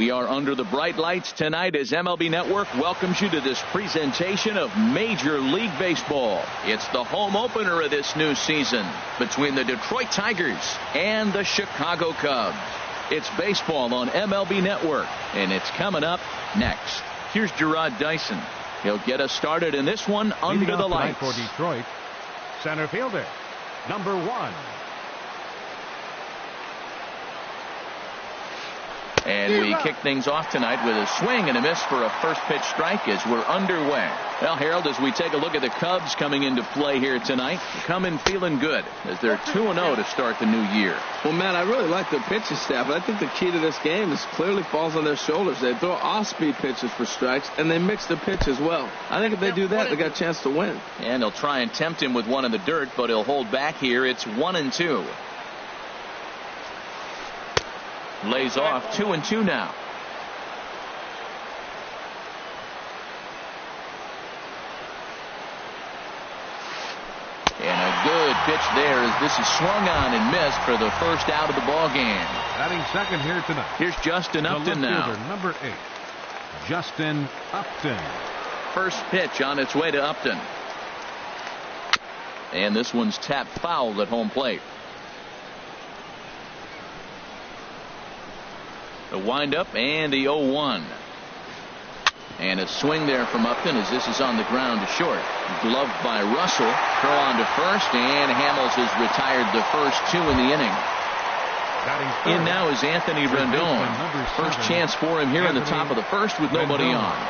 We are under the bright lights tonight as MLB Network welcomes you to this presentation of Major League Baseball. It's the home opener of this new season between the Detroit Tigers and the Chicago Cubs. It's baseball on MLB Network, and it's coming up next. Here's Gerard Dyson. He'll get us started in this one under the lights. For Detroit, center fielder, number 1. And we kick things off tonight with a swing and a miss for a first pitch strike as we're underway. Well, Harold, as we take a look at the Cubs coming into play here tonight, coming feeling good as they're 2-0 to start the new year. Well, man, I really like their pitching staff, but I think the key to this game is clearly falls on their shoulders. They throw off-speed pitches for strikes, and they mix the pitch as well. I think if they do that, they got a chance to win. And they'll try and tempt him with one in the dirt, but he'll hold back here. It's 1-2. Lays off 2-2 now. And a good pitch there as this is swung on and missed for the first out of the ball game. Batting second here tonight. Here's Justin Upton now. Number 8, Justin Upton. First pitch on its way to Upton. And this one's tapped foul at home plate. The windup and the 0-1. And a swing there from Upton as this is on the ground to short. Gloved by Russell. Throw on to first, and Hamels has retired the first 2 in the inning. In now is Anthony Rendon. First chance for him here in the top of the first with nobody on.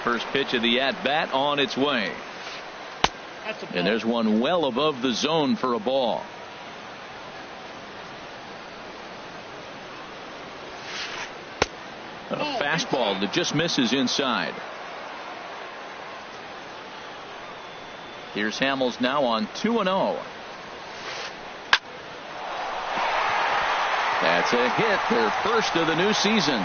First pitch of the at-bat on its way. And there's one well above the zone for a ball. A fastball that just misses inside. Here's Hamels now on 2-0. That's a hit, their first of the new season.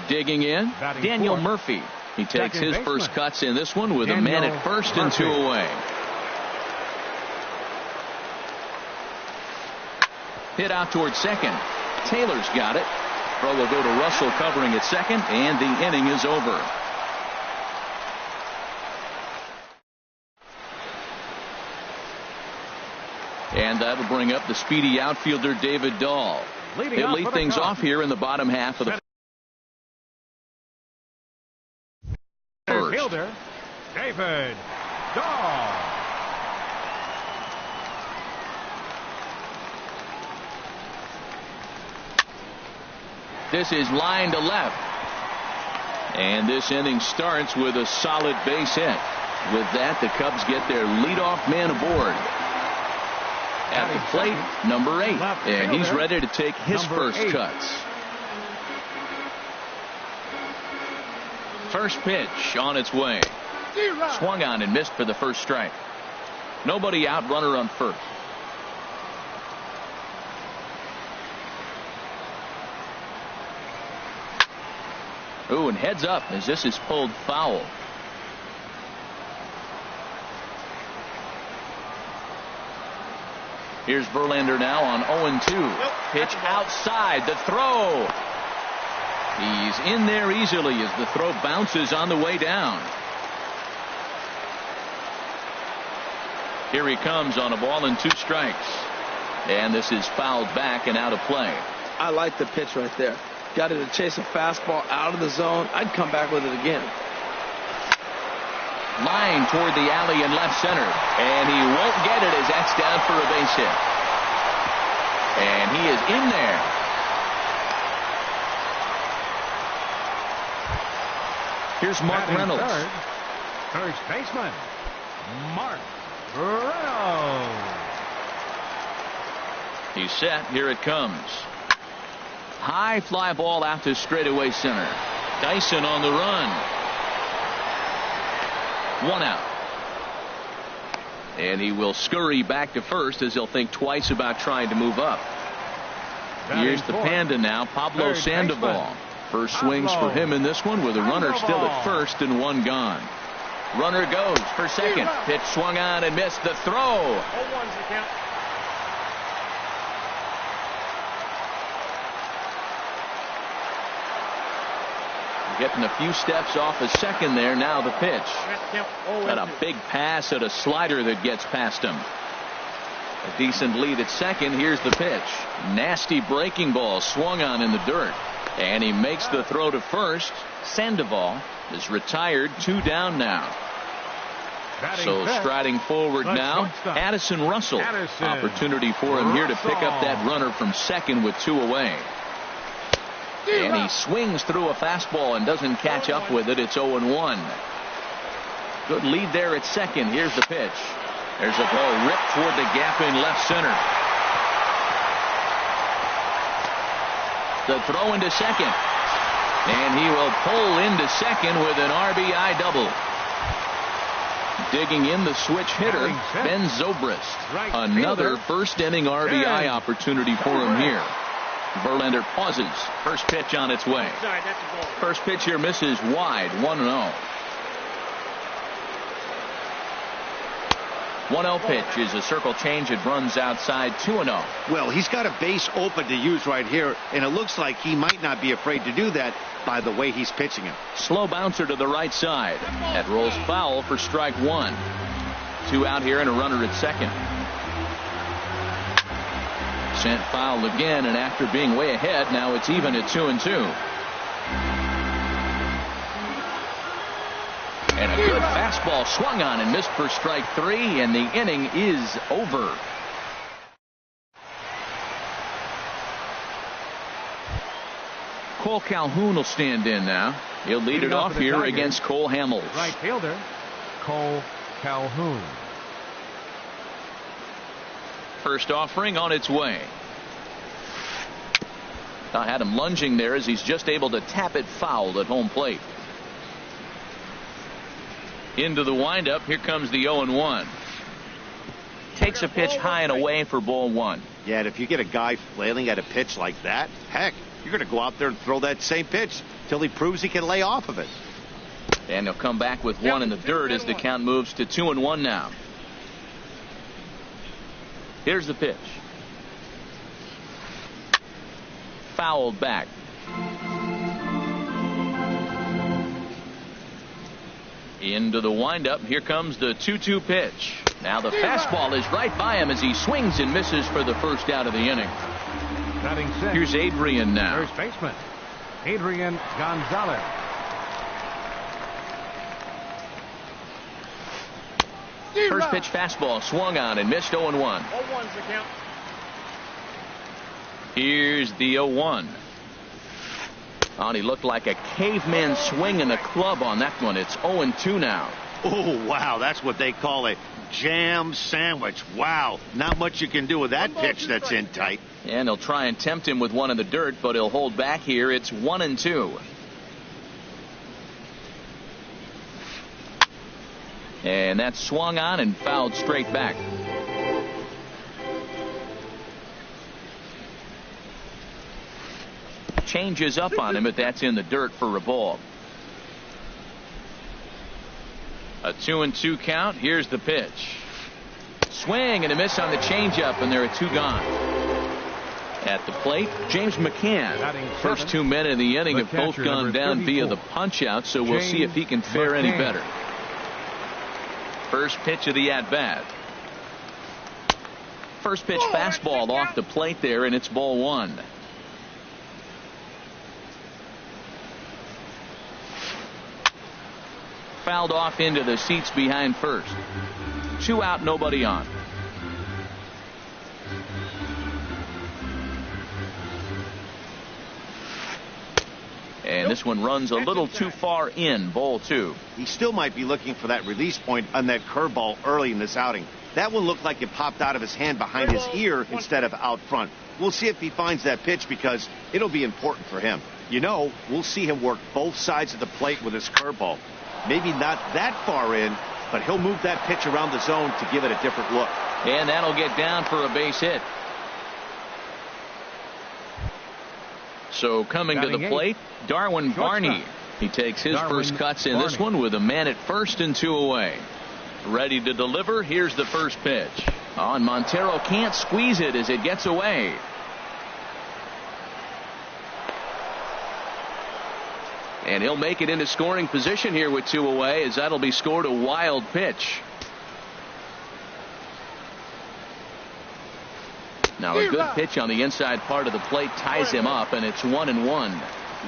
Digging in, Daniel Murphy. He takes his first cuts in this one with a man at first and 2 away. Hit out towards second. Taylor's got it. Throw will go to Russell covering at second, and the inning is over. And that'll bring up the speedy outfielder David Dahl. He'll lead things off here in the bottom half of the first. Fielder David Dahl. This is line to left. And this inning starts with a solid base hit. With that, the Cubs get their leadoff man aboard. At the plate, number 8. And he's ready to take his first cuts. First pitch on its way. Swung on and missed for the first strike. Nobody out, runner on first. Ooh, and heads up as this is pulled foul. Here's Verlander now on 0-2. Pitch outside, the throw. He's in there easily as the throw bounces on the way down. Here he comes on a ball and 2 strikes. And this is fouled back and out of play. I like the pitch right there. Got it to chase a fastball out of the zone. I'd come back with it again. Line toward the alley in left center. And he won't get it as that's down for a base hit. And he is in there. Here's Mark Reynolds. First baseman, Mark Reynolds. He's set. Here it comes. High fly ball out to straightaway center. Dyson on the run. 1 out. And he will scurry back to first as he'll think twice about trying to move up. Here's the Panda now, Pablo Sandoval. First swings for him in this one with a runner still at first and 1 gone. Runner goes for second. Pitch swung on and missed. The throw. 0-1's the count. Getting a few steps off a second there. Now the pitch. Got a big pass at a slider that gets past him. A decent lead at second. Here's the pitch. Nasty breaking ball swung on in the dirt. And he makes the throw to first. Sandoval is retired. 2 down now. So striding forward now, Addison Russell. Opportunity for him here to pick up that runner from second with 2 away. And he swings through a fastball and doesn't catch up with it. It's 0-1. Good lead there at second. Here's the pitch. There's a ball ripped toward the gap in left center. The throw into second. And he will pull into second with an RBI double. Digging in the switch hitter, Ben Zobrist. Another first inning RBI opportunity for him here. Verlander pauses. First pitch on its way. First pitch here misses wide. 1-0. 1-0 pitch is a circle change. It runs outside. 2-0. Well, he's got a base open to use right here, and it looks like he might not be afraid to do that by the way he's pitching it. Slow bouncer to the right side. That rolls foul for strike 1. 2 out here and a runner at second. Sent foul again, and after being way ahead, now it's even at 2-2. And a good fastball swung on and missed for strike 3, and the inning is over. Cole Calhoun will stand in now. He'll lead it off here against Cole Hamels. Right fielder, Cole Calhoun. First offering on its way. I had him lunging there as he's just able to tap it foul at home plate. Into the windup. Here comes the 0-1. Takes a pitch high and away for ball 1. Yeah, and if you get a guy flailing at a pitch like that, heck, you're going to go out there and throw that same pitch till he proves he can lay off of it. And he'll come back with 1 in the dirt as the count moves to 2-1 now. Here's the pitch. Fouled back. Into the windup. Here comes the 2-2 pitch. Now the fastball is right by him as he swings and misses for the first out of the inning. Here's Adrian now. First baseman, Adrian Gonzalez. First pitch fastball swung on and missed. 0-1. 0-1's the count. Here's the 0-1. Oh, he looked like a caveman swinging a club on that one. It's 0-2 now. Oh, wow. That's what they call a jam sandwich. Wow. Not much you can do with that pitch that's in tight. And he'll try and tempt him with 1 in the dirt, but he'll hold back here. It's 1-2. And that's swung on and fouled straight back. Changes up on him, but that's in the dirt for a ball. A 2-2 count. Here's the pitch. Swing and a miss on the changeup, and there are 2 gone. At the plate, James McCann. First 2 men in the inning have both gone down via the punch out, so we'll see if he can fare any better. First pitch of the at bat. First pitch fastball off the plate there, and it's ball 1. Fouled off into the seats behind first. 2 out, nobody on. And this one runs a little too far in. Ball 2. He still might be looking for that release point on that curveball early in this outing. That one looked like it popped out of his hand behind his ear instead of out front. We'll see if he finds that pitch because it'll be important for him. You know, we'll see him work both sides of the plate with his curveball. Maybe not that far in, but he'll move that pitch around the zone to give it a different look. And that'll get down for a base hit. So coming to the plate, Darwin Barney. He takes his first cuts in this one with a man at first and 2 away. Ready to deliver. Here's the first pitch. And Montero can't squeeze it as it gets away. And he'll make it into scoring position here with 2 away, as that'll be scored a wild pitch. Now a good pitch on the inside part of the plate ties him up, and it's 1-1.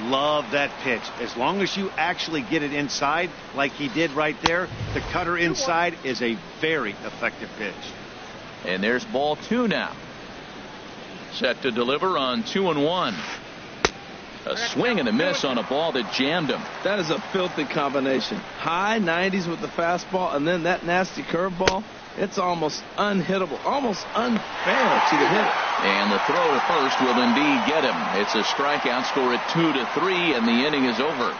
Love that pitch. As long as you actually get it inside like he did right there, the cutter inside is a very effective pitch. And there's ball 2 now. Set to deliver on 2-1. A swing and a miss on a ball that jammed him. That is a filthy combination. High 90s with the fastball, and then that nasty curveball. It's almost unhittable, almost unfair to the hitter. And the throw to first will indeed get him. It's a strikeout, score at 2-3, and the inning is over.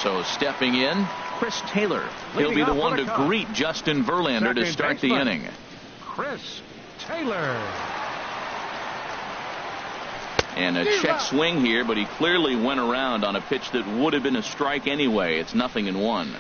So stepping in, Chris Taylor. He'll be the one to greet Justin Verlander to start the inning. Chris Taylor. And a check swing here, but he clearly went around on a pitch that would have been a strike anyway. It's 0-1.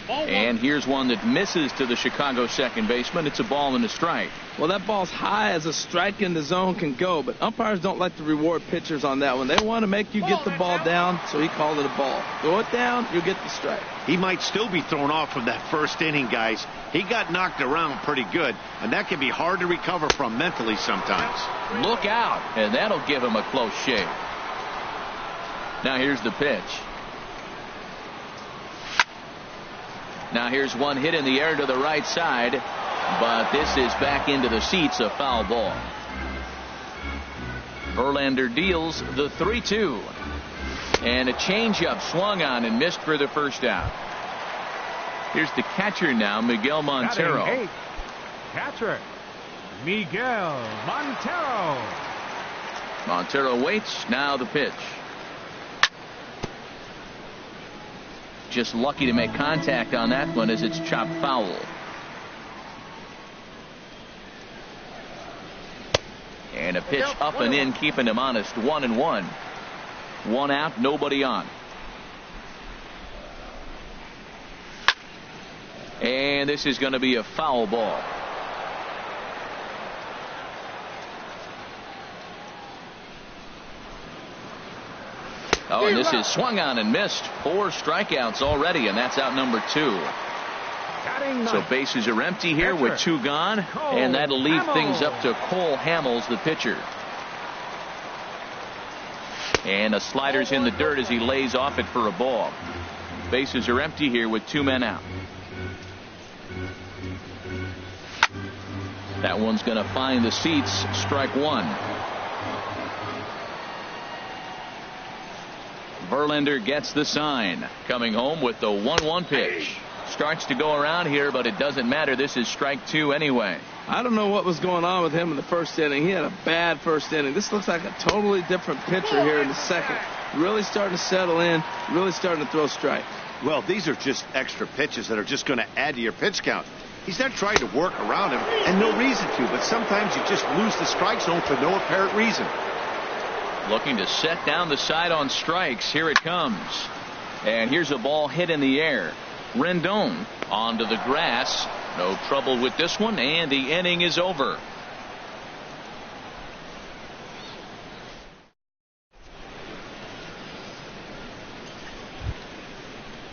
And here's one that misses to the Chicago second baseman. It's a ball and a strike. Well, that ball's high as a strike in the zone can go, but umpires don't like to reward pitchers on that one. They want to make you get the ball down, so he called it a ball. Throw it down, you get the strike. He might still be thrown off from that first inning, guys. He got knocked around pretty good, and that can be hard to recover from mentally sometimes. Look out, and that'll give him a close shave. Now here's the pitch. Now here's one hit in the air to the right side, but this is back into the seats, a foul ball. Verlander deals the 3-2. And a changeup swung on and missed for the first out. Here's the catcher now, Miguel Montero. Catcher, Miguel Montero. Montero waits. Now the pitch. Just lucky to make contact on that one as it's chopped foul. And a pitch up and in, keeping him honest. 1-1. 1 out, nobody on. And this is going to be a foul ball. Oh, and this is swung on and missed. 4 strikeouts already, and that's out number 2. So bases are empty here with 2 gone, and that'll leave things up to Cole Hamels, the pitcher. And a slider's in the dirt as he lays off it for a ball. Bases are empty here with 2 men out. That one's going to find the seats. Strike 1. Verlander gets the sign. Coming home with the 1-1 pitch. Starts to go around here, but it doesn't matter. This is strike 2 anyway. I don't know what was going on with him in the first inning. He had a bad first inning. This looks like a totally different pitcher here in the second. Really starting to settle in, really starting to throw strikes. Well, these are just extra pitches that are just going to add to your pitch count. He's not trying to work around him, and no reason to, but sometimes you just lose the strike zone for no apparent reason. Looking to set down the side on strikes. Here it comes. And here's a ball hit in the air. Rendon onto the grass. No trouble with this one, and the inning is over.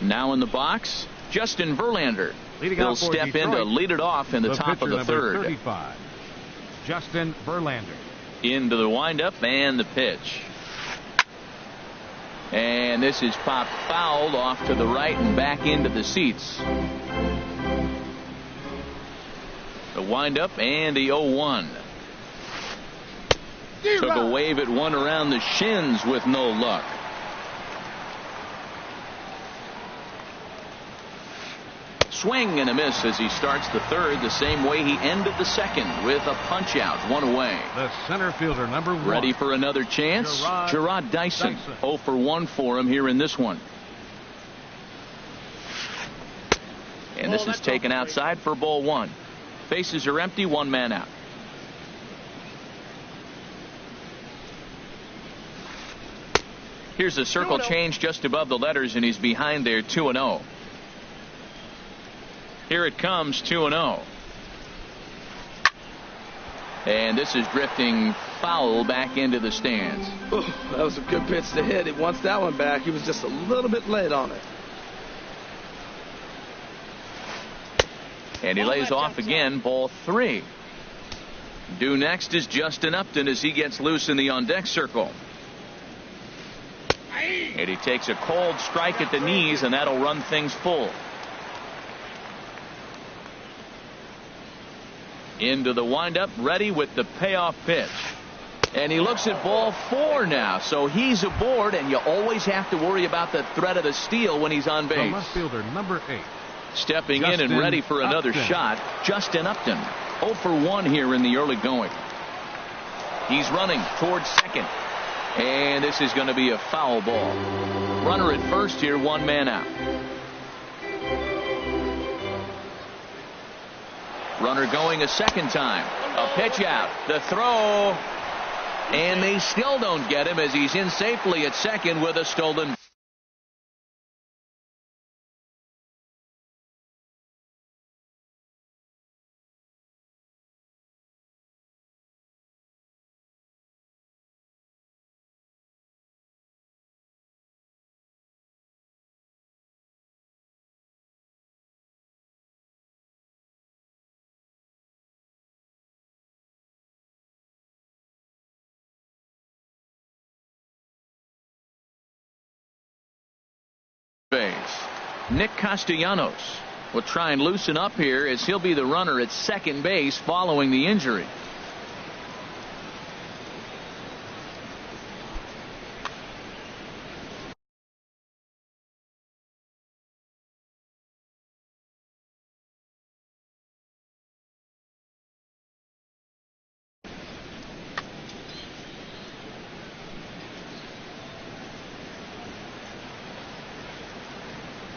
Now in the box, Justin Verlander. He'll step in to lead it off in the top of the third. 35, Justin Verlander. Into the windup and the pitch. And this is popped fouled off to the right and back into the seats. The windup and the 0-1. Took a wave at one around the shins with no luck. Swing and a miss as he starts the third the same way he ended the second with a punch out, 1 away. The center fielder, number 1. Ready for another chance? Gerard Dyson. 0 for 1 for him here in this one. And this is taken outside for ball 1. Bases are empty, 1 man out. Here's a circle change just above the letters, and he's behind there 2-0. Here it comes, 2-0. And this is drifting foul back into the stands. Ooh, that was a good pitch to hit. He wants that one back. He was just a little bit late on it. And he lays off again, ball 3. Due next is Justin Upton as he gets loose in the on-deck circle. And he takes a cold strike at the knees, and that'll run things full. Into the windup, ready with the payoff pitch. And he looks at ball 4 now, so he's aboard, and you always have to worry about the threat of the steal when he's on base. The left fielder, number 8. Stepping in and ready for another shot, Justin Upton. 0 for 1 here in the early going. He's running towards second. And this is going to be a foul ball. Runner at first here, 1 man out. Runner going a second time. A pitch out. The throw. And they still don't get him as he's in safely at second with a stolen. Nick Castellanos will try and loosen up here as he'll be the runner at second base following the injury.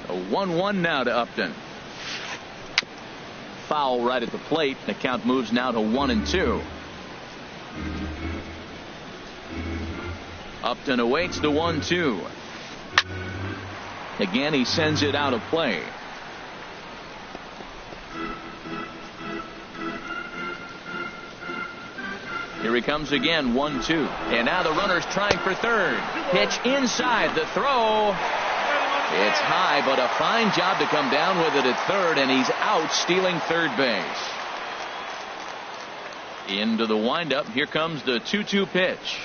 A 1-1 now to Upton. Foul right at the plate. The count moves now to 1-2. Upton awaits the 1-2. Again, he sends it out of play. Here he comes again, 1-2. And now the runner's trying for third. Pitch inside, the throw. It's high, but a fine job to come down with it at third, and he's out stealing third base. Into the windup. Here comes the 2-2 pitch.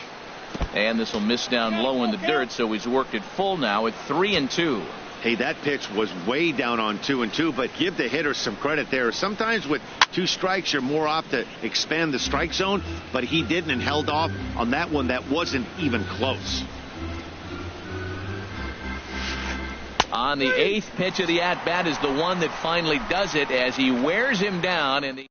And this will miss down low in the dirt, so he's worked it full now at 3-2. Hey, that pitch was way down on 2-2, but give the hitter some credit there. Sometimes with 2 strikes, you're more apt to expand the strike zone, but he didn't and held off on that one that wasn't even close. On the 8th pitch of the at-bat is the one that finally does it as he wears him down in the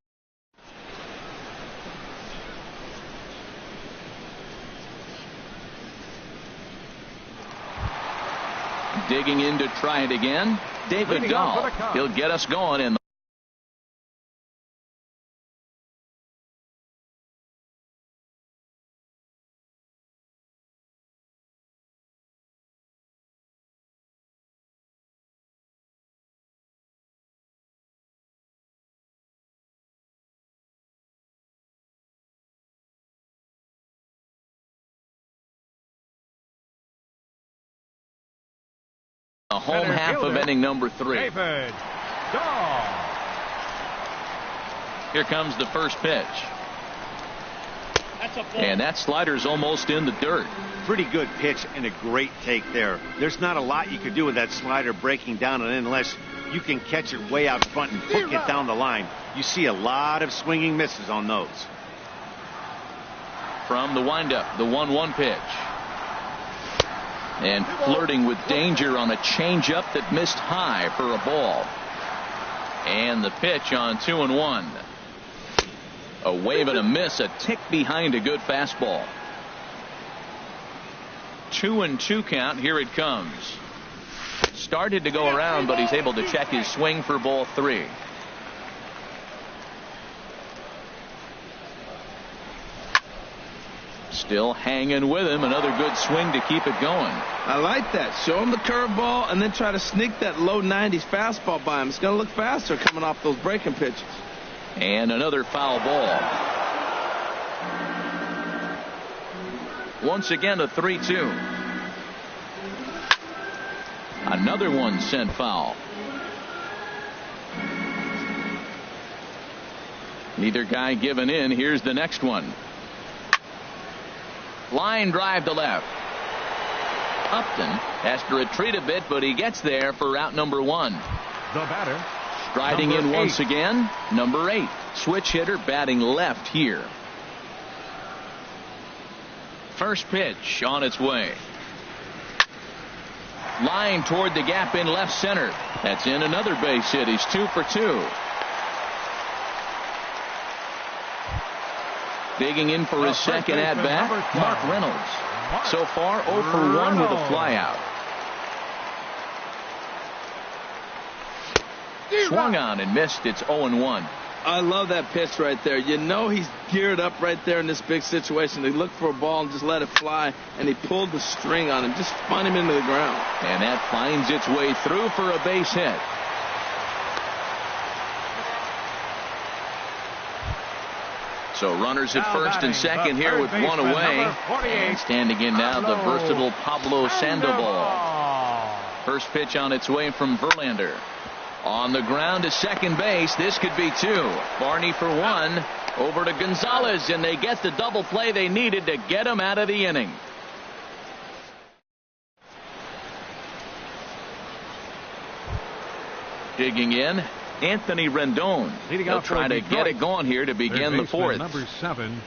digging in to try it again. David Dahl. He'll get us going in the home half of inning number 3. David Dahl. Here comes the first pitch. And that slider's almost in the dirt. Pretty good pitch and a great take there. There's not a lot you could do with that slider breaking down, and unless you can catch it way out front and hook it down the line, you see a lot of swinging misses on those. From the windup, the 1-1 pitch. And flirting with danger on a changeup that missed high for a ball. And the pitch on 2-1. A wave and a miss, a tick behind a good fastball. 2-2 count. Here it comes. Started to go around, but he's able to check his swing for ball 3. Still hanging with him. Another good swing to keep it going. I like that. Show him the curveball and then try to sneak that low 90s fastball by him. It's going to look faster coming off those breaking pitches. And another foul ball. Once again a 3-2. Another one sent foul. Neither guy giving in. Here's the next one. Line drive to left. Upton has to retreat a bit, but he gets there for out number 1. The batter. Striding in once again, number 8. Switch hitter batting left here. First pitch on its way. Line toward the gap in left center. That's in another base hit. He's 2 for 2. Digging in for his second at bat, Mark Reynolds. So far 0 for 1 with a flyout. Swung on and missed. It's 0-1. I love that pitch right there. You know he's geared up right there in this big situation. They looked for a ball and just let it fly, and he pulled the string on him, just spun him into the ground. And that finds its way through for a base hit. So runners at first and second here with one away. And standing in now the versatile Pablo Sandoval. First pitch on its way from Verlander. On the ground to second base. This could be 2. Barney for 1. Over to Gonzalez, and they get the double play they needed to get him out of the inning. Digging in, Anthony Rendon. He'll try to get it going here to begin the 4th. Number 7,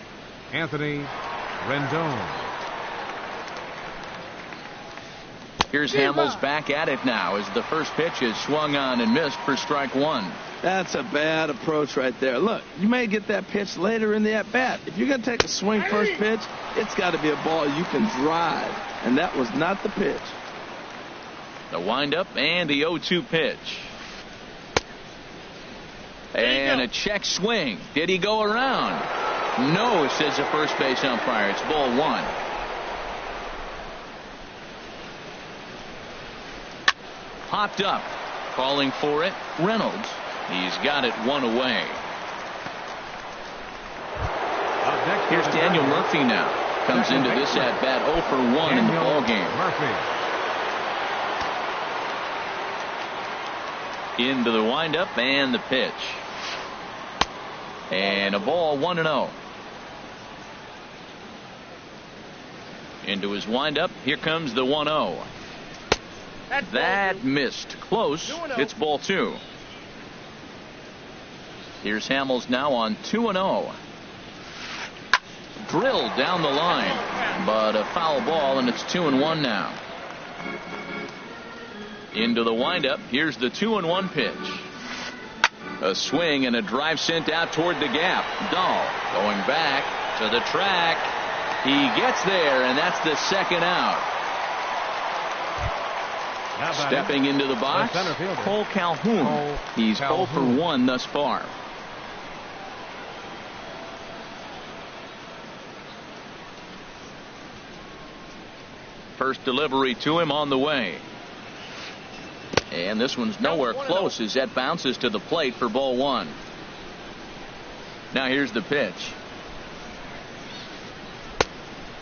Anthony Rendon. Here's Hamels back at it now as the first pitch is swung on and missed for strike 1. That's a bad approach right there. Look, you may get that pitch later in the at-bat. If you're going to take a swing first pitch, it's got to be a ball you can drive. And that was not the pitch. The windup and the 0-2 pitch. And a check swing. Did he go around? No, says the first base umpire. It's ball 1. Popped up. Calling for it, Reynolds. He's got it 1 away. Here's Daniel Murphy now. Comes into this at bat 0 for 1 in the ball game. Into the windup and the pitch. And a ball 1-0. Into his windup. Here comes the 1-0. That missed. Close. It's ball 2. Here's Hamels now on 2-0. Drilled down the line, but a foul ball, and it's 2-1 now. Into the windup. Here's the 2-1 pitch. A swing and a drive sent out toward the gap. Dahl going back to the track. He gets there, and that's the second out. Stepping into the box, Cole Calhoun. He's 0 for 1 thus far. First delivery to him on the way. And this one's nowhere close as that bounces to the plate for ball 1. Now here's the pitch.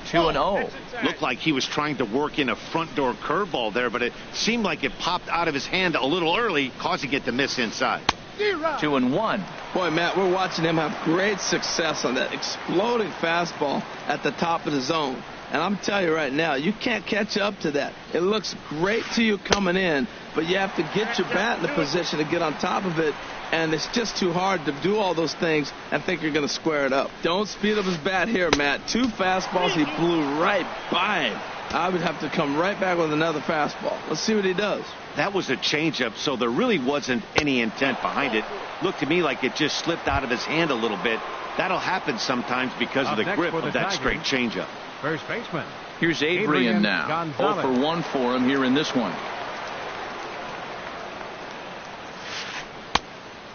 2-0. Looked like he was trying to work in a front door curveball there, but it seemed like it popped out of his hand a little early, causing it to miss inside. 2-1. Boy, Matt, we're watching him have great success on that exploding fastball at the top of the zone. And I'm telling you right now, you can't catch up to that. It looks great to you coming in, but you have to get your bat in the position to get on top of it, and it's just too hard to do all those things and think you're going to square it up. Don't speed up his bat here, Matt. 2 fastballs, he blew right by him. I would have to come right back with another fastball. Let's see what he does. That was a changeup, so there really wasn't any intent behind it. Looked to me like it just slipped out of his hand a little bit. That'll happen sometimes because of the grip of that straight changeup. First baseman. Here's Adrian now. 0 for 1 for him here in this one.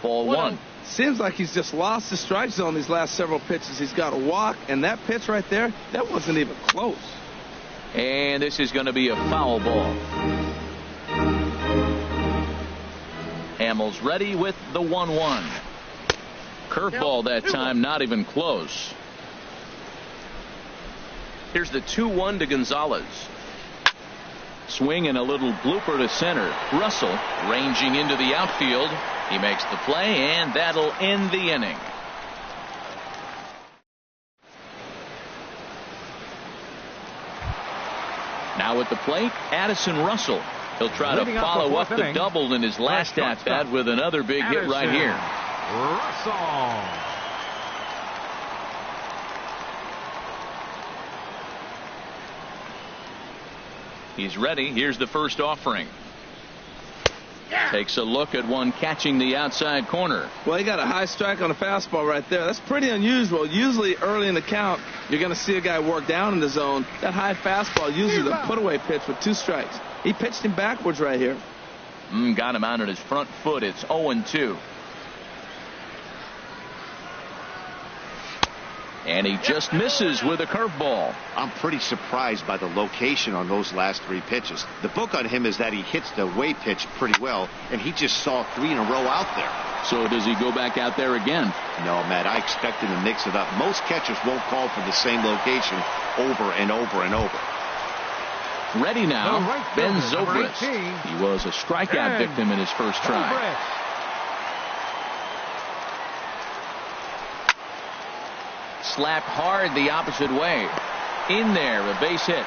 Ball 1. Seems like he's just lost the strike zone these last several pitches. He's got a walk, and that pitch right there, that wasn't even close. And this is going to be a foul ball. Hamels ready with the 1-1. Curveball that time, not even close. Here's the 2-1 to Gonzalez. Swing and a little blooper to center. Russell ranging into the outfield. He makes the play, and that'll end the inning. Now at the plate, Addison Russell. He'll try to follow up the double in his last at-bat with another big hit right here. Russell. He's ready. Here's the first offering. Takes a look at one catching the outside corner. Well, he got a high strike on a fastball right there. That's pretty unusual. Usually early in the count, you're going to see a guy work down in the zone. That high fastball, usually the put-away pitch with 2 strikes. He pitched him backwards right here. Got him out on his front foot. It's 0-2. And he just misses with a curveball. I'm pretty surprised by the location on those last 3 pitches. The book on him is that he hits the away pitch pretty well, and he just saw 3 in a row out there. So does he go back out there again? No, Matt, I expect him to mix it up. Most catchers won't call for the same location over and over and over. Ready now, right Ben fielder, number Zobrist. 18. He was a strikeout victim in his first try. Slapped hard the opposite way. In there, a base hit.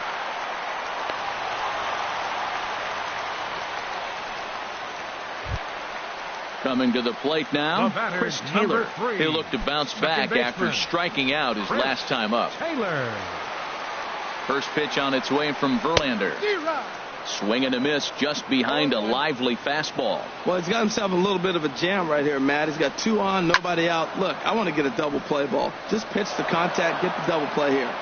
Coming to the plate now, Chris Taylor. He'll look to bounce back after striking out his last time up. Taylor. First pitch on its way from Verlander. Swing and a miss just behind a lively fastball. Well, he's got himself a little bit of a jam right here, Matt. He's got 2 on, nobody out. Look, I want to get a double play ball. Just pitch the contact, get the double play here.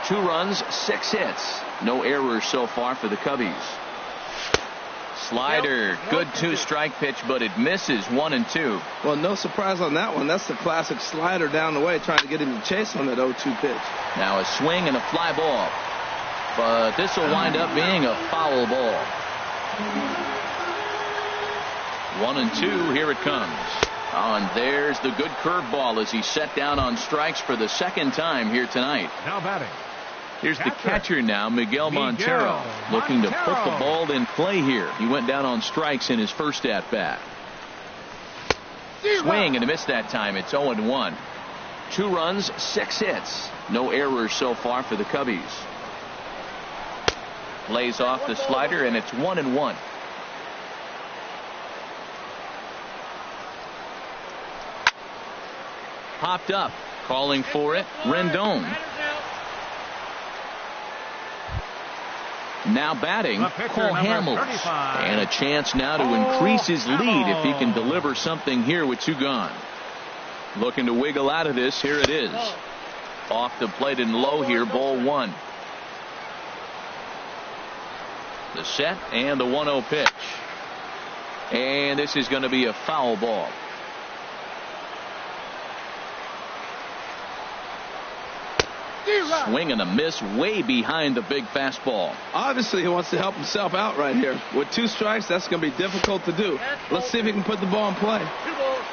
2 runs, 6 hits. No errors so far for the Cubbies. Slider, good 2-strike pitch, but it misses 1-2. Well, no surprise on that one. That's the classic slider down the way, trying to get him to chase on that 0-2 pitch. Now a swing and a fly ball. But this will wind up being a foul ball. 1-2, here it comes. Oh, and there's the good curveball as he set down on strikes for the second time here tonight. Now batting. Here's the catcher now, Miguel Montero, looking to put the ball in play here. He went down on strikes in his first at-bat. Swing and a miss that time. It's 0-1. 2 runs, 6 hits. No errors so far for the Cubbies. Lays off the slider, and it's 1-1. Popped up, calling for it, Rendon. Now batting, Cole Hamels. And a chance now to increase his lead if he can deliver something here with 2 gone. Looking to wiggle out of this. Here it is. Off the plate and low here, ball 1. The set and the 1-0 pitch. And this is going to be a foul ball. Swing and a miss way behind the big fastball. Obviously, he wants to help himself out right here. With 2 strikes, that's going to be difficult to do. Let's see if he can put the ball in play.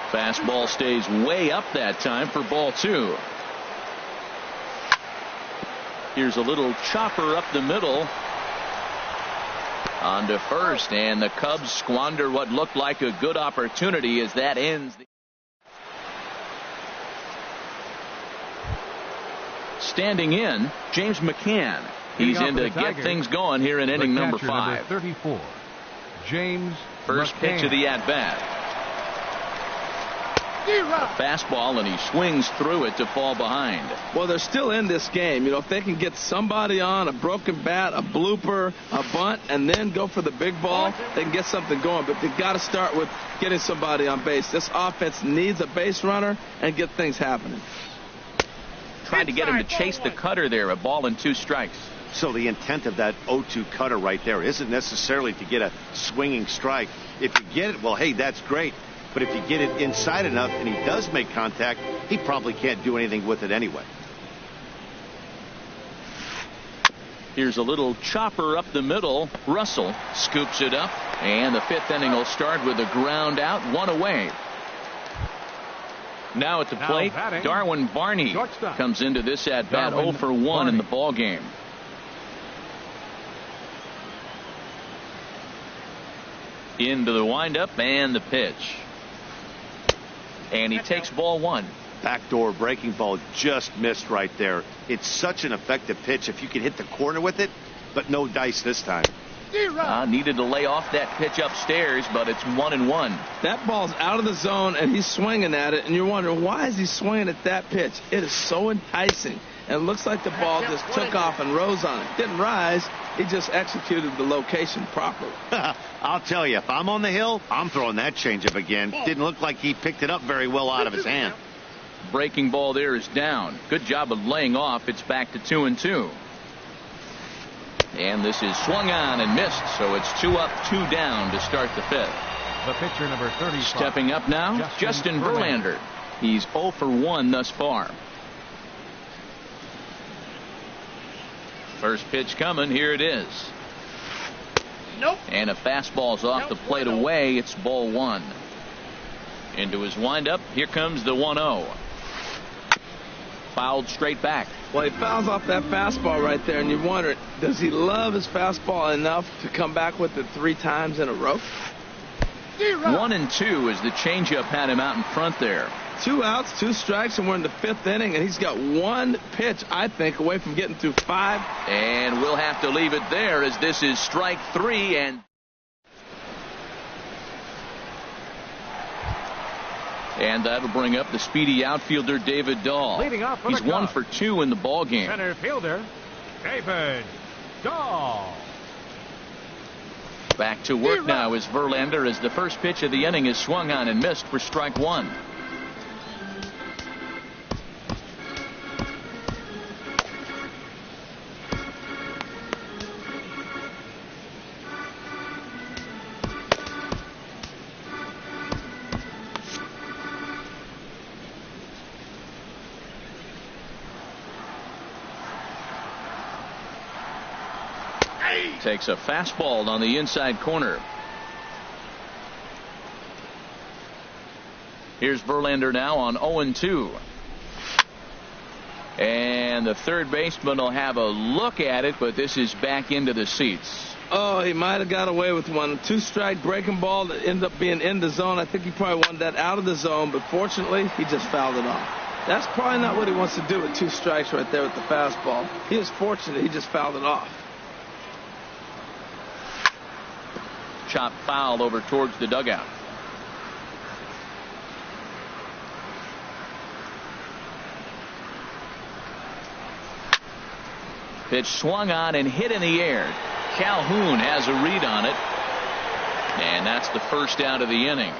Fastball stays way up that time for ball 2. Here's a little chopper up the middle. On to first, and the Cubs squander what looked like a good opportunity as that ends. Standing in, James McCann. He's in to get things going here in inning number 5. 34, James First pitch of the at-bat. A fastball, and he swings through it to fall behind. Well, they're still in this game. You know, if they can get somebody on, a broken bat, a blooper, a bunt, and then go for the big ball, they can get something going. But they've got to start with getting somebody on base. This offense needs a base runner and get things happening. Tried to get him to chase the cutter there, a ball and 2 strikes. So the intent of that 0-2 cutter right there isn't necessarily to get a swinging strike. If you get it, well, hey, that's great. But if you get it inside enough and he does make contact, he probably can't do anything with it anyway. Here's a little chopper up the middle. Russell scoops it up, and the fifth inning will start with a ground out, one away. Now at the plate, Darwin Barney comes into this at bat 0 for 1 in the ball game. Into the windup and the pitch, and he takes ball 1. Backdoor breaking ball just missed right there. It's such an effective pitch if you can hit the corner with it, but no dice this time. Needed to lay off that pitch upstairs, but it's 1-1. That ball's out of the zone, and he's swinging at it, and you're wondering, why is he swinging at that pitch? It is so enticing, and it looks like the ball just took off and rose on it. Didn't rise, he just executed the location properly. I'll tell you, if I'm on the hill, I'm throwing that changeup again. Didn't look like he picked it up very well out of his hand. Breaking ball there is down. Good job of laying off. It's back to 2-2. And this is swung on and missed, so it's 2 up, 2 down to start the fifth. The pitcher, number 35. Stepping up now, Justin Verlander. He's 0 for 1 thus far. First pitch coming. Here it is. Nope. And a fastball's off the plate away. It's ball 1. Into his windup. Here comes the 1-0. Fouled straight back. Well, he fouls off that fastball right there, and you wonder, does he love his fastball enough to come back with it 3 times in a row? 1-2 as the changeup had him out in front there. 2 outs, 2 strikes, and we're in the 5th inning, and he's got 1 pitch, I think, away from getting through 5. And we'll have to leave it there as this is strike 3. And that'll bring up the speedy outfielder David Dahl. Leading off for He's the 1 Cubs. for 2 in the ball game. Center fielder, David Dahl. Back to work now is Verlander as the first pitch of the inning is swung on and missed for strike 1. Takes a fastball on the inside corner. Here's Verlander now on 0-2. And the third baseman will have a look at it, but this is back into the seats. Oh, he might have got away with one. 2-strike breaking ball that ended up being in the zone. I think he probably wanted that out of the zone, but fortunately, he just fouled it off. That's probably not what he wants to do with 2 strikes right there with the fastball. He was fortunate. He just fouled it off. Chop foul over towards the dugout. Pitch swung on and hit in the air. Calhoun has a read on it. And that's the first out of the inning.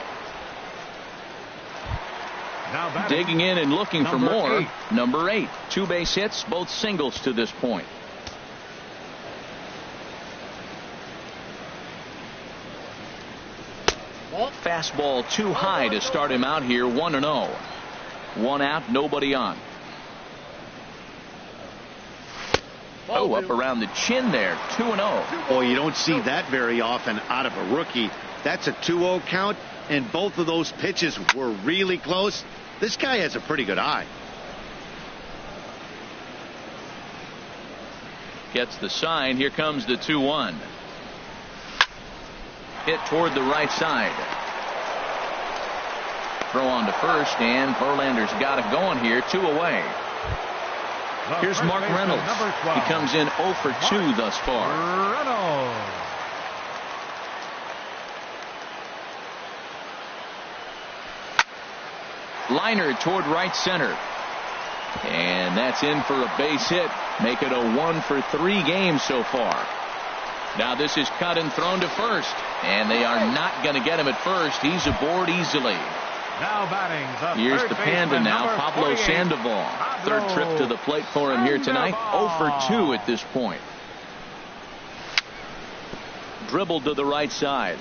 Now digging in and looking for more. 8. Number 8. 2 base hits, both singles to this point. Fastball too high to start him out here. 1-0. 1 out, nobody on. Oh, up around the chin there. 2-0. Boy, you don't see that very often out of a rookie. That's a 2-0 count, and both of those pitches were really close. This guy has a pretty good eye. Gets the sign. Here comes the 2-1. Hit toward the right side. Throw on to first, and Verlander's got it going here. 2 away. Here's Mark Reynolds. He comes in 0 for 2 thus far. Reynolds. Liner toward right center. And that's in for a base hit. Make it a 1 for 3 game so far. Now this is cut and thrown to first. And they are not going to get him at first. He's aboard easily. Now batting the Here's the Panda now, Pablo 48, Sandoval. Third trip to the plate for him here tonight. 0 for 2 at this point. Dribbled to the right side.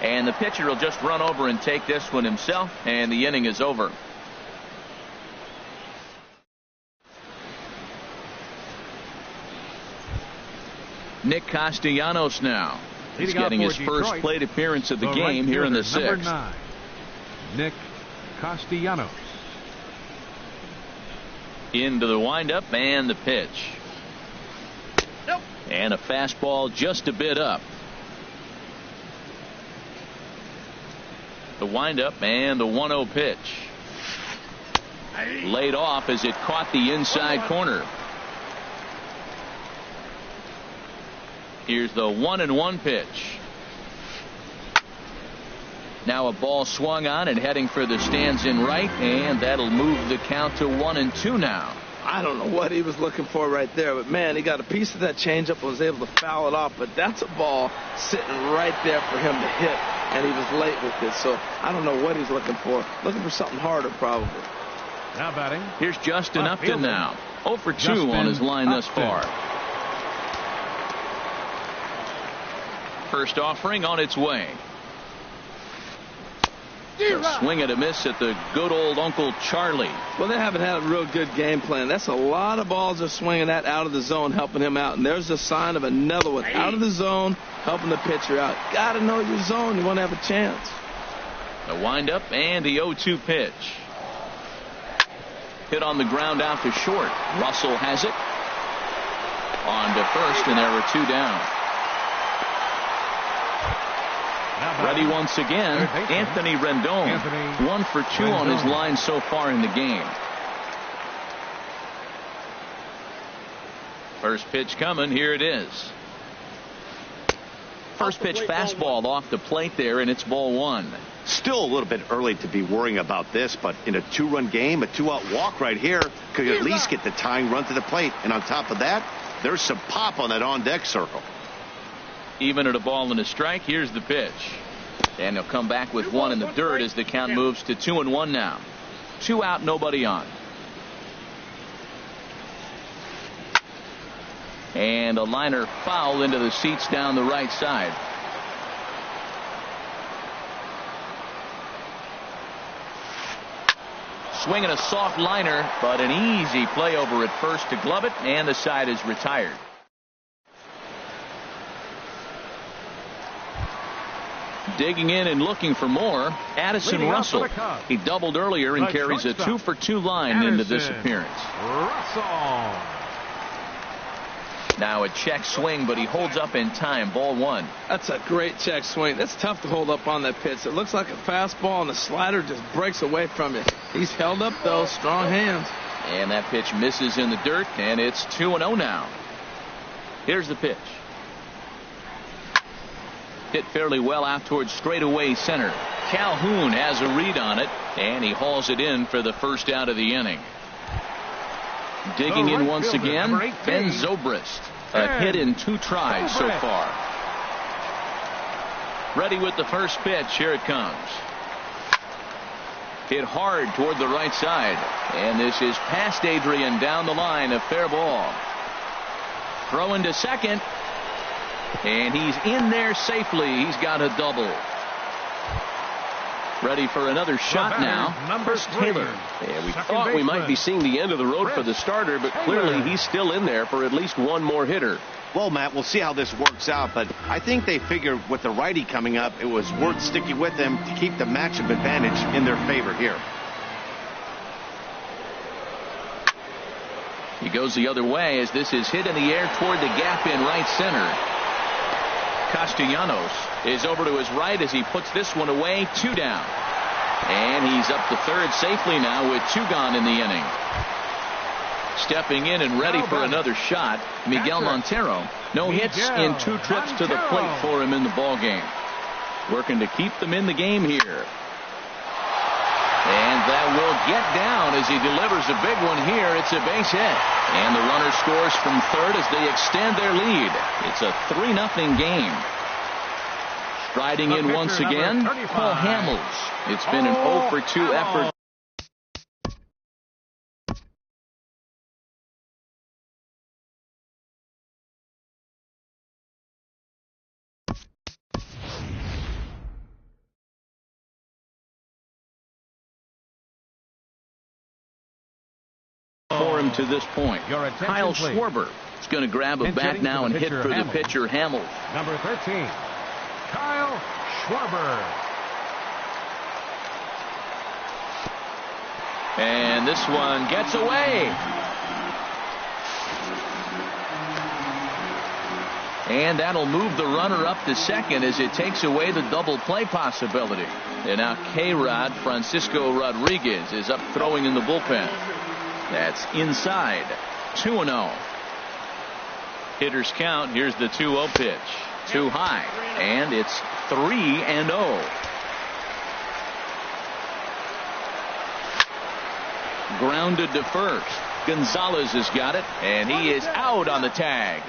And the pitcher will just run over and take this one himself, and the inning is over. Nick Castellanos now. He's getting his first plate appearance of the game here in the sixth. Number 9, Nick Castellanos. Into the windup and the pitch. Nope. And a fastball just a bit up. The windup and the 1-0 pitch. Laid off as it caught the inside corner. Here's the 1-1 pitch. Now a ball swung on and heading for the stands in right, and that'll move the count to 1-2 now. I don't know what he was looking for right there, but man, he got a piece of that changeup and was able to foul it off. But that's a ball sitting right there for him to hit, and he was late with it. So I don't know what he's looking for. Looking for something harder, probably. Now batting. Here's Justin Upton now. 0 for 2 on his line thus far. First offering on its way. A swing and a miss at the good old Uncle Charlie. Well, they haven't had a real good game plan. That's a lot of balls they're swinging at out of the zone, helping him out. And there's a sign of another one out of the zone, helping the pitcher out. Got to know your zone. You want to have a chance. The windup and the 0-2 pitch. Hit on the ground out to short. Russell has it. On to first, and there were 2 down. Ready once again, Anthony Rendon. 1 for 2 on his line so far in the game. First pitch coming. Here it is. First pitch fastball off the plate there, and it's ball 1. Still a little bit early to be worrying about this, but in a 2-run game, a 2-out walk right here could at least get the tying run to the plate. And on top of that, there's some pop on that on-deck circle. Even at a ball and a strike, here's the pitch. And he'll come back with 1 in the dirt as the count moves to 2-1 now. 2 out, nobody on. And a liner foul into the seats down the right side. Swinging a soft liner, but an easy play over at first to glove it, and the side is retired. Digging in and looking for more, Addison Russell. He doubled earlier and carries a 2 for 2 line into this appearance. Russell. Now a check swing, but he holds up in time. Ball 1. That's a great check swing. That's tough to hold up on that pitch. It looks like a fastball, and the slider just breaks away from you. He's held up, though. Strong hands. And that pitch misses in the dirt, and it's 2-0 now. Here's the pitch. Hit fairly well out towards straightaway center. Calhoun has a read on it, and he hauls it in for the first out of the inning. Digging in once again, Ben Zobrist. A hit in 2 tries so far. Ready with the first pitch. Here it comes. Hit hard toward the right side. And this is past Adrian down the line. A fair ball. Throw into second. And he's in there safely. He's got a double. Ready for another shot now. Number Taylor. Yeah, we thought we might be seeing the end of the road for the starter, but clearly he's still in there for at least 1 more hitter. Well, Matt, we'll see how this works out, but I think they figured with the righty coming up, it was worth sticking with them to keep the matchup advantage in their favor here. He goes the other way as this is hit in the air toward the gap in right center. Castellanos is over to his right as he puts this one away. 2 down. And he's up to third safely now with 2 gone in the inning. Stepping in and ready for another shot, Miguel Montero. No hits in 2 trips to the plate for him in the ball game. Working to keep them in the game here. And that will get down as he delivers a big one here. It's a base hit. And the runner scores from third as they extend their lead. It's a 3-0 game. Striding in once again, Paul Hamels. It's been an 0 for 2 effort. him to this point. Your attention, Kyle please. Schwarber is going to grab a bat now and hit for the pitcher, Hamill. Number 13, Kyle Schwarber. And this one gets away. And that'll move the runner up to second as it takes away the double play possibility. And now K-Rod Francisco Rodriguez is up throwing in the bullpen. That's inside. 2-0. Hitters count. Here's the 2-0 pitch. Too high. And it's 3-0. Grounded to first. Gonzalez has got it, and he is out on the tag.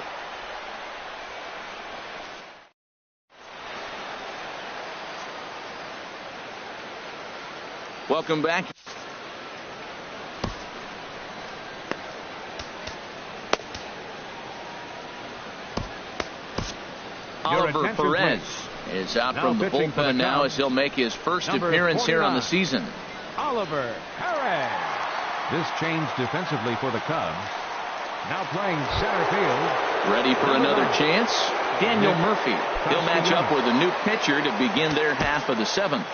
Welcome back. Oliver Perez is out from the bullpen now as he'll make his first appearance here on the season. Oliver Perez. This change defensively for the Cubs. Now playing center field. Ready for another chance. Daniel Murphy. He'll match up with a new pitcher to begin their half of the seventh.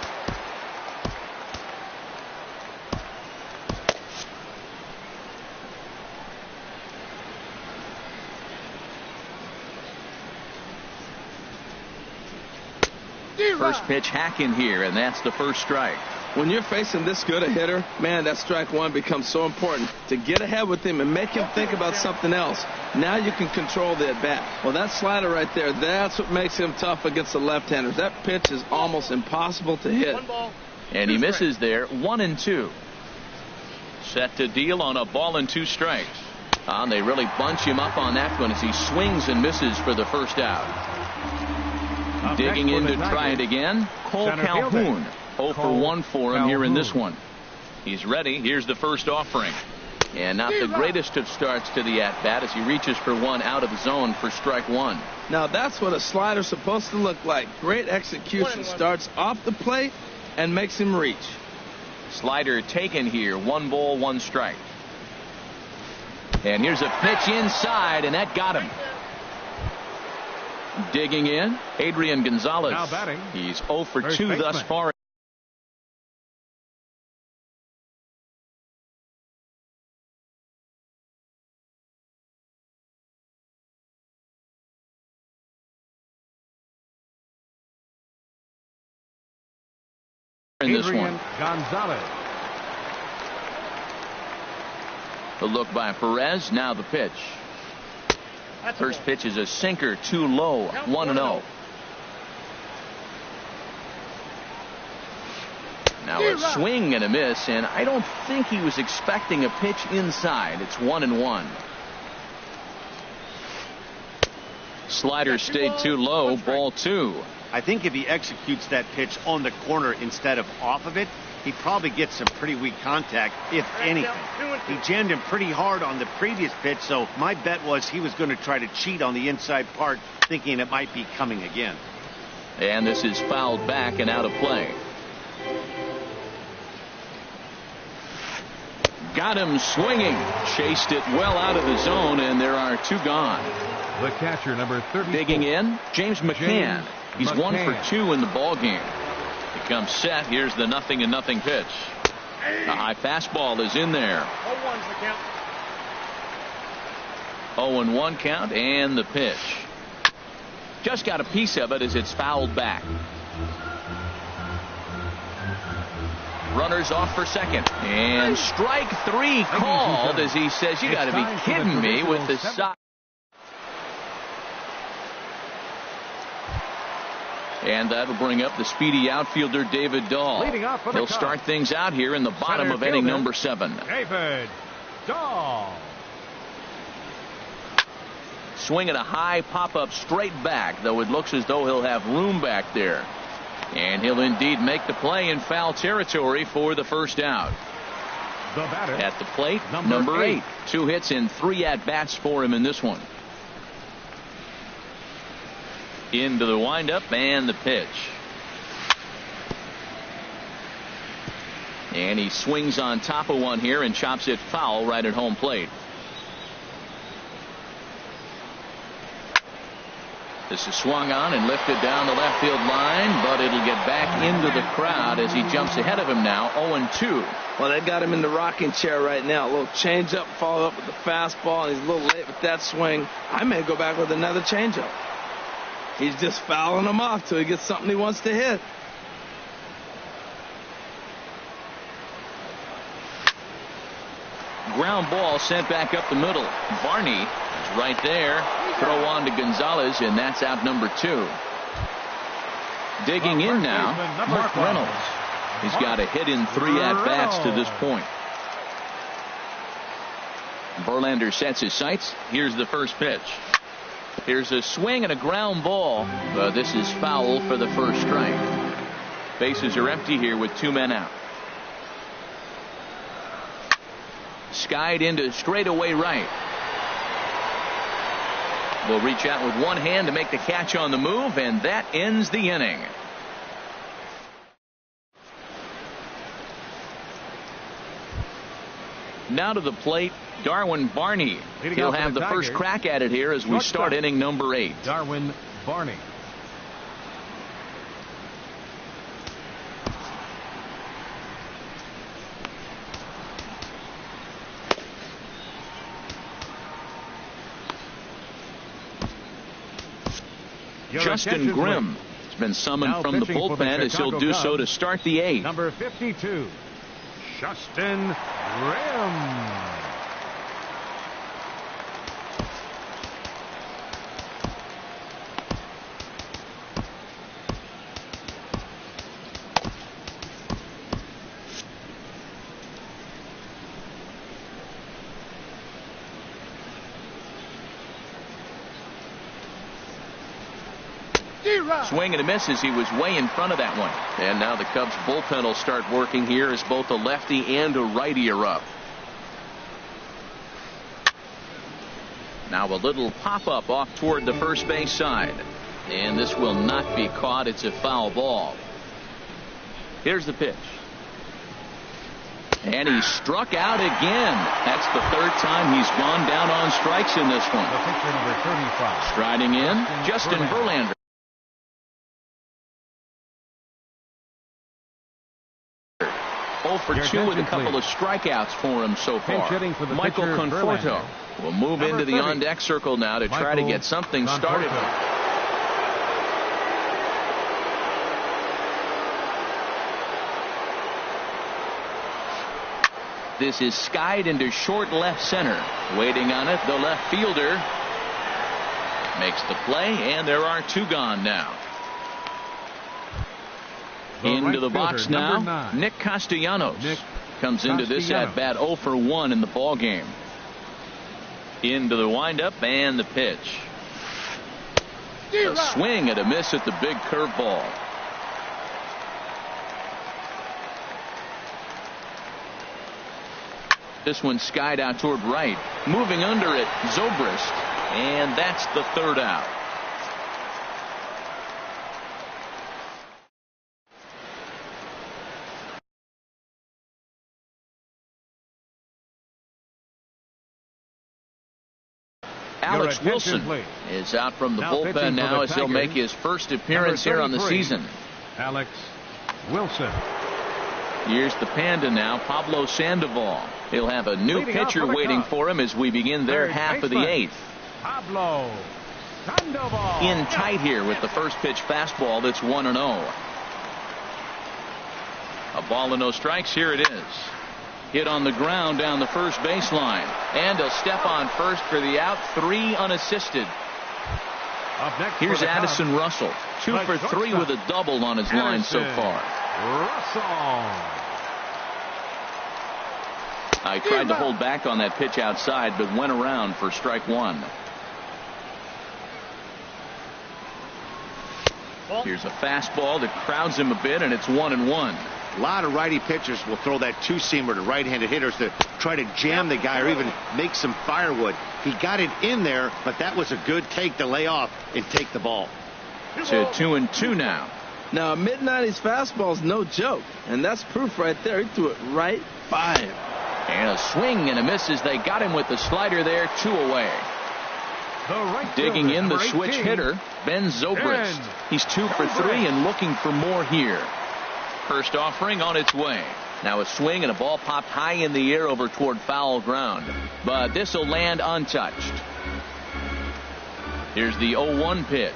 First pitch hacking here, and that's the first strike. When you're facing this good a hitter, man, that strike one becomes so important to get ahead with him and make him think about something else. Now you can control the at-bat. Well, that slider right there, that's what makes him tough against the left-handers. That pitch is almost impossible to hit. And he misses there. 1-2. Set to deal on a ball and 2 strikes. They really bunch him up on that one as he swings and misses for the first out. Digging in to try it again. Cole Calhoun. 0 for 1 for him here in this one. He's ready. Here's the first offering. And not the greatest of starts to the at-bat as he reaches for one out of the zone for strike one. Now that's what a slider's supposed to look like. Great execution. Starts off the plate and makes him reach. Slider taken here. 1 ball, 1 strike. And here's a pitch inside, and that got him. Digging in, Adrian Gonzalez. Now batting. He's 0 for 2 thus far. In this one. Gonzalez. The look by Perez. Now the pitch. First pitch is a sinker, too low. 1-0. Now a swing and a miss, and I don't think he was expecting a pitch inside. It's 1-1. Slider stayed too low. Ball 2. I think if he executes that pitch on the corner instead of off of it, he probably gets some pretty weak contact, if anything. He jammed him pretty hard on the previous pitch, so my bet was he was going to try to cheat on the inside part, thinking it might be coming again. And this is fouled back and out of play. Got him swinging. Chased it well out of the zone, and there are 2 gone. The catcher, number 30. Digging in, James McCann. He's 1 for 2 in the ball game. He comes set. Here's the 0-0 pitch. A high fastball is in there. 0-1 count, and the pitch. Just got a piece of it as it's fouled back. Runners off for second. And strike 3 called as he says, you got to be kidding me with the side. And that'll bring up the speedy outfielder David Dahl. He'll start things out here in the bottom of inning number 7. David Dahl. Swinging a high pop-up straight back, though it looks as though he'll have room back there. And he'll indeed make the play in foul territory for the first out. The batter at the plate, number 8. 2 hits and 3 at-bats for him in this one. Into the windup and the pitch. And he swings on top of one here and chops it foul right at home plate. This is swung on and lifted down the left field line, but it'll get back into the crowd as he jumps ahead of him now, 0-2. Well, they got him in the rocking chair right now. A little changeup, follow up with the fastball, and he's a little late with that swing. I may go back with another changeup. He's just fouling him off till he gets something he wants to hit. Ground ball sent back up the middle. Barney is right there. Throw on to Gonzalez, and that's out number 2. Digging in now, Mark Reynolds. He's got a hit in 3 at-bats to this point. Verlander sets his sights. Here's the first pitch. Here's a swing and a ground ball. This is foul for the first strike. Bases are empty here with 2 men out. Skied into straightaway right. Will reach out with one hand to make the catch on the move, and that ends the inning. Now to the plate, Darwin Barney. He'll have the first crack at it here as we start inning number 8. Darwin Barney. Justin Grimm has been summoned from the bullpen as he'll do so to start the 8th. Number 52, Justin Grimm. Swing and a miss as he was way in front of that one. And now the Cubs bullpen will start working here as both a lefty and a righty are up. Now a little pop-up off toward the first base side. And this will not be caught. It's a foul ball. Here's the pitch. And he struck out again. That's the 3rd time he's gone down on strikes in this one. The pitcher number 35. Striding in, Justin Verlander. For 2 with a couple of strikeouts for him so far. Michael Conforto will move into the on-deck circle now to try to get something started. This is skied into short left center. Waiting on it, the left fielder makes the play, and there are 2 gone now. Into the box now, Nick Castellanos comes into this at-bat 0 for 1 in the ball game. Into the windup and the pitch. A swing and a miss at the big curveball. This one skied out toward right. Moving under it, Zobrist, and that's the 3rd out. Alex Wilson is out from the bullpen now as he'll make his first appearance here on the season. Alex Wilson. Here's the Panda now, Pablo Sandoval. He'll have a new pitcher waiting for him as we begin their half of the 8th. Pablo Sandoval. In tight here with the first pitch fastball that's 1-0. A ball and no strikes. Here it is. Hit on the ground down the first baseline. And a step on first for the out. 3 unassisted. Here's Addison Russell. 2 for 3 with a double on his line so far. Russell. I tried to hold back on that pitch outside, but went around for strike 1. Here's a fastball that crowds him a bit, and it's 1-1. A lot of righty pitchers will throw that 2-seamer to right-handed hitters to try to jam the guy or even make some firewood. He got it in there, but that was a good take to lay off and take the ball. To 2-2 now. Now, a mid-90s fastball is no joke, and that's proof right there. He threw it right by him. And a swing and a miss as they got him with the slider there, 2 away. Digging in the switch hitter, Ben Zobrist. He's 2 for 3 and looking for more here. First offering on its way. Now a swing and a ball popped high in the air over toward foul ground. But this will land untouched. Here's the 0-1 pitch.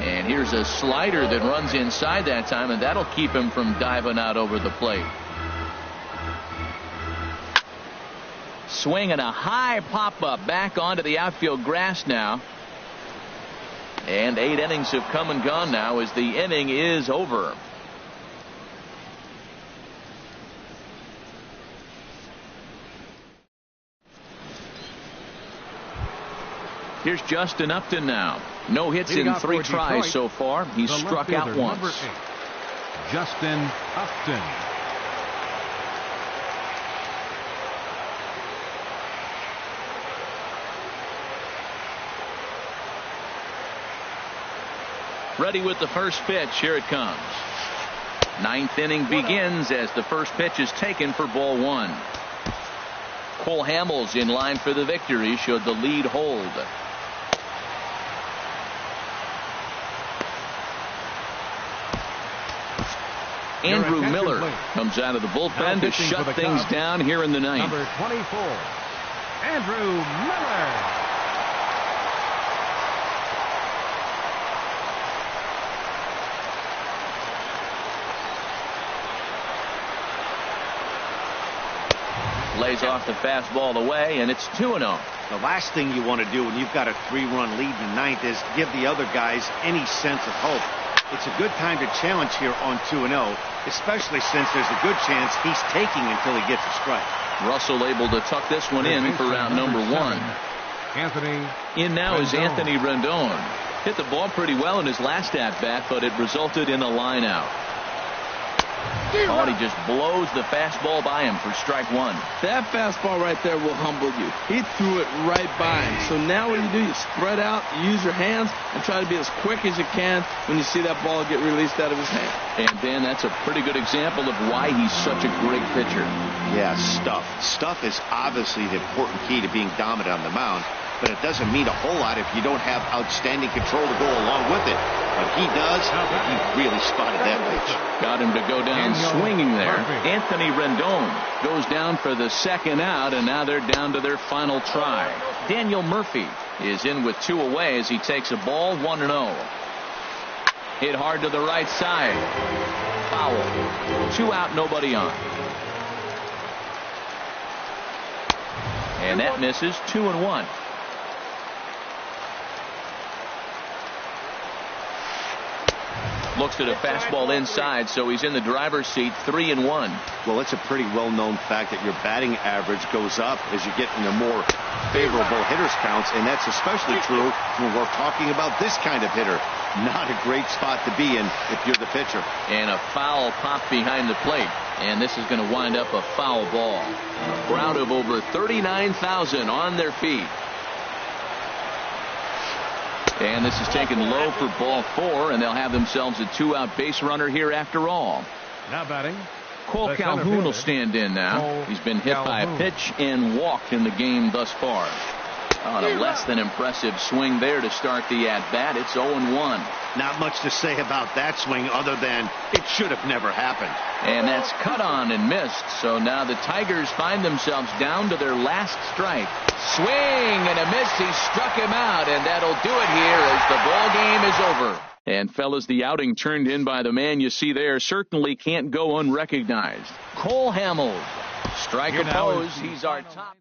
And here's a slider that runs inside that time, and that'll keep him from diving out over the plate. Swing and a high pop-up back onto the outfield grass now. And 8 innings have come and gone now as the inning is over. Here's Justin Upton now. No hits in 3 tries so far. He's struck out once. Justin Upton. Ready with the first pitch. Here it comes. 9th inning begins as the first pitch is taken for ball 1. Cole Hamels in line for the victory should the lead hold. Andrew Miller comes out of the bullpen to shut things down here in the 9th. Number 24, Andrew Miller. Lays off the fastball away, and it's 2-0. The last thing you want to do when you've got a 3-run lead in the 9th is give the other guys any sense of hope. It's a good time to challenge here on 2-0, especially since there's a good chance he's taking until he gets a strike. Russell able to tuck this one in for round number 1. Anthony in now Rendon. Is Anthony Rendon. Hit the ball pretty well in his last at-bat, but it resulted in a line out. Oh, and he just blows the fastball by him for strike 1. That fastball right there will humble you. He threw it right by him. So now what do? You spread out, you use your hands, and try to be as quick as you can when you see that ball get released out of his hand. And, Dan, that's a pretty good example of why he's such a great pitcher. Yeah, stuff. Stuff is obviously the important key to being dominant on the mound, but it doesn't mean a whole lot if you don't have outstanding control to go along with it. But he does, and he really spotted that pitch. Got him to go down swinging there. Anthony Rendon goes down for the second out, and now they're down to their final try. Daniel Murphy is in with 2 away as he takes a ball 1-0. Hit hard to the right side. Foul. 2 out, nobody on. And that misses. 2-1. Looks at a fastball inside, so he's in the driver's seat. 3-1. Well, it's a pretty well-known fact that your batting average goes up as you get into more favorable hitters counts, and that's especially true when we're talking about this kind of hitter. Not a great spot to be in if you're the pitcher. And a foul pop behind the plate, and this is going to wind up a foul ball. A crowd of over 39,000 on their feet. And this is taken low for ball 4, and they'll have themselves a 2-out base runner here after all. Now batting, Cole Calhoun will stand in now. He's been hit by a pitch and walked in the game thus far. On a less than impressive swing there to start the at-bat. It's 0-1. Not much to say about that swing other than it should have never happened. And that's cut on and missed. So now the Tigers find themselves down to their last strike. Swing and a miss. He struck him out, and that'll do it here as the ball game is over. And fellas, the outing turned in by the man you see there certainly can't go unrecognized. Cole Hamels. Strike opposed. He's our top.